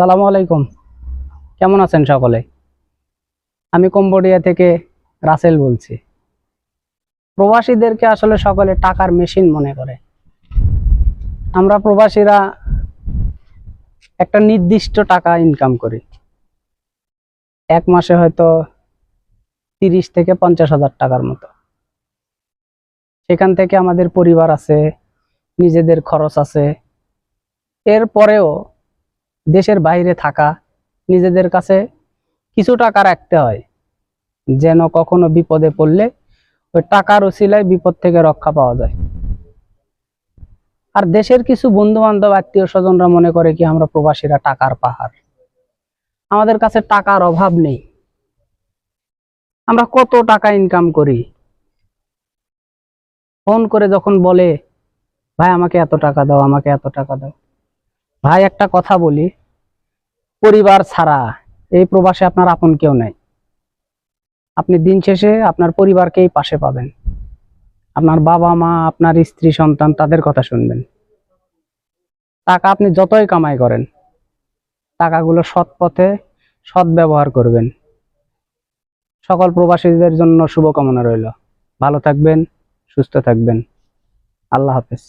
সালামু আলাইকুম। কেমন আছেন সকলে? আমি কম্বোডিয়া থেকে রাসেল বলছি। প্রবাসীদেরকে আসলে সকলে টাকার মেশিন মনে করে। আমরা প্রবাসীরা একটা নির্দিষ্ট টাকা ইনকাম করি। এক মাসে হয়তো 30 থেকে 50 হাজার টাকার মতো। সেখান থেকে আমাদের পরিবার আছে, নিজেদের খরচ আছে। এরপরেও দেশের বাইরে থাকা, নিজেদের কাছে কিছু টাকা রাখতে হয়, যেন কখনো বিপদে পড়লে ওই টাকার উসিলায় বিপদ থেকে রক্ষা পাওয়া যায়। আর দেশের কিছু বন্ধু বান্ধব, আত্মীয় স্বজনরা মনে করে কি আমরা প্রবাসীরা টাকার পাহাড়, আমাদের কাছে টাকার অভাব নেই। আমরা কত টাকা ইনকাম করি, ফোন করে যখন বলে ভাই আমাকে এত টাকা দাও, আমাকে এত টাকা দাও। ভাই একটা কথা বলি, পরিবার ছাড়া এই প্রবাসে আপনার আপন কেউ নাই। আপনি দিন শেষে আপনার পরিবারকেই পাশে পাবেন। আপনার বাবা মা, আপনার স্ত্রী সন্তান, তাদের কথা শুনবেন। টাকা আপনি যতই কামাই করেন, টাকাগুলো সৎ পথে সৎ ব্যবহার করবেন। সকল প্রবাসীদের জন্য শুভকামনা রইল। ভালো থাকবেন, সুস্থ থাকবেন। আল্লাহ হাফেজ।